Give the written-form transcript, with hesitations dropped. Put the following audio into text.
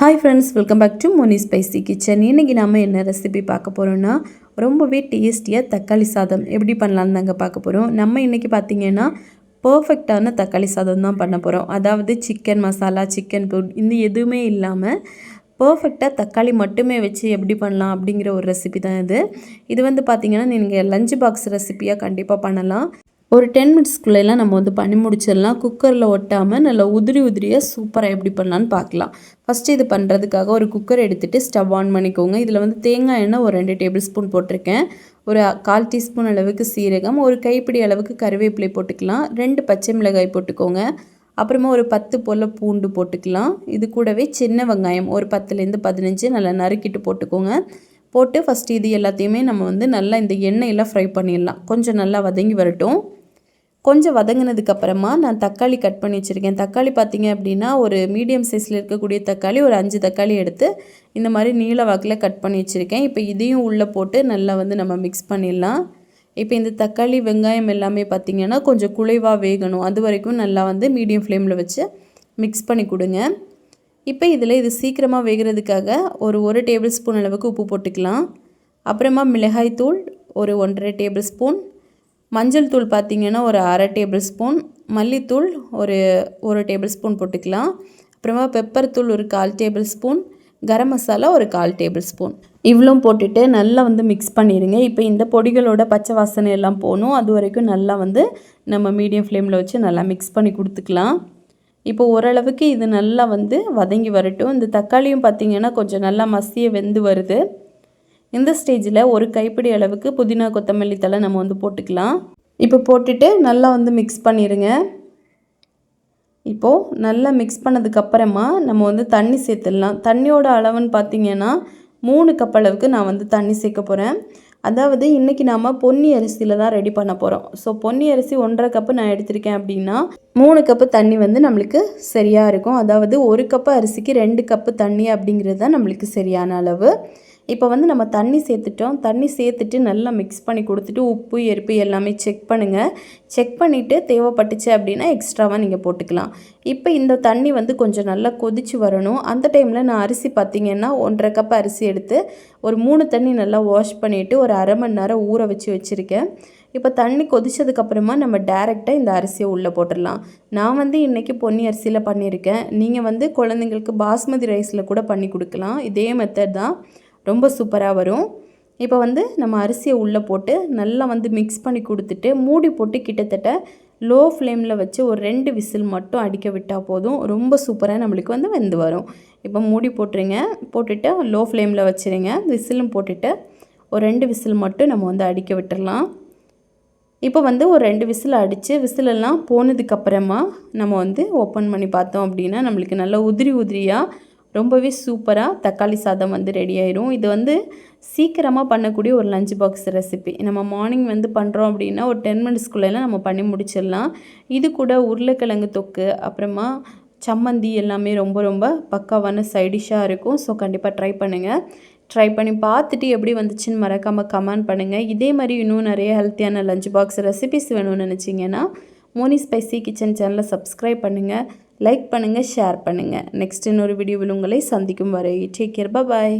Hi friends, welcome back to Moni spicy kitchen. இன்றைக்கி நம்ம என்ன ரெசிபி பார்க்க போகிறோன்னா, ரொம்பவே டேஸ்டியாக தக்காளி சாதம் எப்படி பண்ணலான்னு தாங்க பார்க்க போகிறோம். நம்ம இன்றைக்கி பார்த்திங்கன்னா பர்ஃபெக்டான தக்காளி சாதம் தான் பண்ண போகிறோம். அதாவது சிக்கன் மசாலா, சிக்கன் தூள் இந்த எதுவுமே இல்லாமல் பர்ஃபெக்டாக தக்காளி மட்டுமே வச்சு எப்படி பண்ணலாம் அப்படிங்கிற ஒரு ரெசிபி தான் இது. இது வந்து பார்த்திங்கன்னா நீங்கள் லஞ்ச் பாக்ஸ் ரெசிபியாக கண்டிப்பாக பண்ணலாம். ஒரு 10 மினிட்ஸ்க்குள்ளெல்லாம் நம்ம வந்து பண்ணி முடிச்சிடலாம். குக்கரில் ஒட்டாமல் நல்லா உதிரியாக சூப்பராக எப்படி பண்ணலான்னு பார்க்கலாம். ஃபஸ்ட்டு இது பண்ணுறதுக்காக ஒரு குக்கர் எடுத்துகிட்டு ஸ்டவ் ஆன் பண்ணிக்கோங்க. இதில் வந்து தேங்காய் எண்ணெய் ஒரு 2 டேபிள் ஸ்பூன் போட்டிருக்கேன். ஒரு 1/4 டீஸ்பூன் அளவுக்கு சீரகம், ஒரு கைப்பிடி அளவுக்கு கருவேப்பிலை போட்டுக்கலாம். 2 பச்சை மிளகாய் போட்டுக்கோங்க. அப்புறமா ஒரு 10 போல் பூண்டு போட்டுக்கலாம். இது கூடவே சின்ன வெங்காயம் ஒரு 10லேருந்து 15 நல்லா நறுக்கிட்டு போட்டுக்கோங்க. போட்டு ஃபஸ்ட்டு இது எல்லாத்தையுமே நம்ம வந்து நல்லா இந்த எண்ணெயில் ஃப்ரை பண்ணிடலாம். கொஞ்சம் நல்லா வதங்கி வரட்டும். கொஞ்சம் வதங்கினதுக்கப்புறமா நான் தக்காளி கட் பண்ணி வச்சுருக்கேன். தக்காளி பார்த்திங்க அப்படின்னா ஒரு மீடியம் சைஸில் இருக்கக்கூடிய தக்காளி ஒரு 5 தக்காளி எடுத்து இந்த மாதிரி நீல வாக்கில் கட் பண்ணி வச்சுருக்கேன். இப்போ இதையும் உள்ளே போட்டு நல்லா வந்து நம்ம மிக்ஸ் பண்ணிடலாம். இப்போ இந்த தக்காளி வெங்காயம் எல்லாமே பார்த்திங்கன்னா கொஞ்சம் குழைவாக வேகணும். அது வரைக்கும் நல்லா வந்து மீடியம் ஃப்ளேமில் வச்சு மிக்ஸ் பண்ணி கொடுங்க. இப்போ இதில் இது சீக்கிரமாக வேகிறதுக்காக ஒரு டேபிள் ஸ்பூன் அளவுக்கு உப்பு போட்டுக்கலாம். அப்புறமா மிளகாய் தூள் ஒரு 1.5 டேபிள் ஸ்பூன், மஞ்சள் தூள் பார்த்திங்கன்னா ஒரு 1/2 டேபிள் ஸ்பூன், மல்லித்தூள் ஒரு டேபிள் ஸ்பூன் போட்டுக்கலாம். அப்புறமா பெப்பர் தூள் ஒரு 1/4 டேபிள் ஸ்பூன், கரம் மசாலா ஒரு 1/4 டேபிள் ஸ்பூன் இவ்வளோ போட்டுட்டு நல்லா வந்து மிக்ஸ் பண்ணிடுங்க. இப்போ இந்த பொடிகளோட பச்சை வாசனை எல்லாம் போகணும். அது வரைக்கும் நல்லா வந்து நம்ம மீடியம் ஃப்ளேமில் வச்சு நல்லா மிக்ஸ் பண்ணி கொடுத்துக்கலாம். இப்போ ஓரளவுக்கு இது நல்லா வந்து வதங்கி வரட்டும். இந்த தக்காளியும் பார்த்திங்கன்னா கொஞ்சம் நல்லா மசிய வெந்து வருது. இந்த ஸ்டேஜில் ஒரு கைப்பிடி அளவுக்கு புதினா கொத்தமல்லி தழை நம்ம வந்து போட்டுக்கலாம். இப்போ போட்டுட்டு நல்லா வந்து மிக்ஸ் பண்ணிடுங்க. இப்போது நல்லா மிக்ஸ் பண்ணதுக்கப்புறமா நம்ம வந்து தண்ணி சேர்த்துடலாம். தண்ணியோட அளவுன்னு பார்த்திங்கன்னா 3 கப் அளவுக்கு நான் வந்து தண்ணி சேர்க்க போகிறேன். அதாவது இன்றைக்கி நாம் பொன்னி அரிசியில் தான் ரெடி பண்ண போகிறோம். ஸோ பொன்னி அரிசி 1.5 கப்பு நான் எடுத்திருக்கேன் அப்படின்னா 3 கப்பு தண்ணி வந்து நம்மளுக்கு சரியாக இருக்கும். அதாவது 1 கப்பு அரிசிக்கு 2 கப்பு தண்ணி அப்படிங்கிறது தான் நம்மளுக்கு சரியான அளவு. இப்போ வந்து நம்ம தண்ணி சேர்த்துட்டோம். தண்ணி சேர்த்துட்டு நல்லா மிக்ஸ் பண்ணி கொடுத்துட்டு உப்பு எரிப்பு எல்லாமே செக் பண்ணுங்கள். செக் பண்ணிவிட்டு தேவைப்பட்டுச்சு அப்படின்னா எக்ஸ்ட்ராவாக நீங்கள் போட்டுக்கலாம். இப்போ இந்த தண்ணி வந்து கொஞ்சம் நல்லா கொதித்து வரணும். அந்த டைமில் நான் அரிசி பார்த்திங்கன்னா 1.5 கப் அரிசி எடுத்து ஒரு 3 தண்ணி நல்லா வாஷ் பண்ணிவிட்டு ஒரு 1/2 மணி நேரம் ஊற வச்சுருக்கேன். இப்போ தண்ணி கொதிச்சதுக்கப்புறமா நம்ம டேரெக்டாக இந்த அரிசியை உள்ளே போட்டுடலாம். நான் வந்து இன்றைக்கி பொன்னி அரிசியில் பண்ணியிருக்கேன். நீங்கள் வந்து குழந்தைங்களுக்கு பாஸ்மதி ரைஸில் கூட பண்ணி கொடுக்கலாம். இதே மெத்தட் தான், ரொம்ப சூப்பராக வரும். இப்போ வந்து நம்ம அரிசியை உள்ளே போட்டு நல்லா வந்து மிக்ஸ் பண்ணி கொடுத்துட்டு மூடி போட்டு கிட்டத்தட்ட லோ ஃப்ளேமில் வச்சு ஒரு 2 விசில் மட்டும் அடிக்க விட்டால் போதும். ரொம்ப சூப்பராக நம்மளுக்கு வந்து வெந்து வரும். இப்போ மூடி போட்டுருங்க. போட்டுட்டு லோ ஃப்ளேமில் வச்சுருங்க. விசிலும் போட்டுட்டு ஒரு 2 விசில் மட்டும் நம்ம வந்து அடிக்க விட்டுடலாம். இப்போ வந்து ஒரு 2 விசில் அடித்து விசிலெல்லாம் போனதுக்கப்புறமா நம்ம வந்து ஓப்பன் பண்ணி பார்த்தோம் அப்படின்னா நம்மளுக்கு நல்லா உதிரியாக ரொம்பவே சூப்பராக தக்காளி சாதம் வந்து ரெடி ஆயிரும். இது வந்து சீக்கிரமாக பண்ணக்கூடிய ஒரு லஞ்ச் பாக்ஸ் ரெசிபி. நம்ம மார்னிங் வந்து பண்ணுறோம் அப்படின்னா ஒரு 10 மினிட்ஸ்க்குள்ளெல்லாம் நம்ம பண்ணி முடிச்சிடலாம். இது கூட உருளைக்கிழங்கு தொக்கு, அப்புறமா சம்மந்தி எல்லாமே ரொம்ப பக்காவான சைடிஷ்ஷாக இருக்கும். ஸோ கண்டிப்பாக ட்ரை பண்ணுங்கள். ட்ரை பண்ணி பார்த்துட்டு எப்படி வந்துச்சுன்னு மறக்காமல் கமெண்ட் பண்ணுங்கள். இதே மாதிரி இன்னும் நிறைய ஹெல்த்தியான லஞ்ச் பாக்ஸ் ரெசிபிஸ் வேணும்னு நினச்சிங்கன்னா மோனி ஸ்பைசி கிச்சன் சேனலை சப்ஸ்கிரைப் பண்ணுங்கள், லைக் பண்ணுங்கள், ஷேர் பண்ணுங்கள். நெக்ஸ்ட் இன்னொரு வீடியோவில் உங்களை சந்திக்கும் வரை டேக் கேர், பாய்.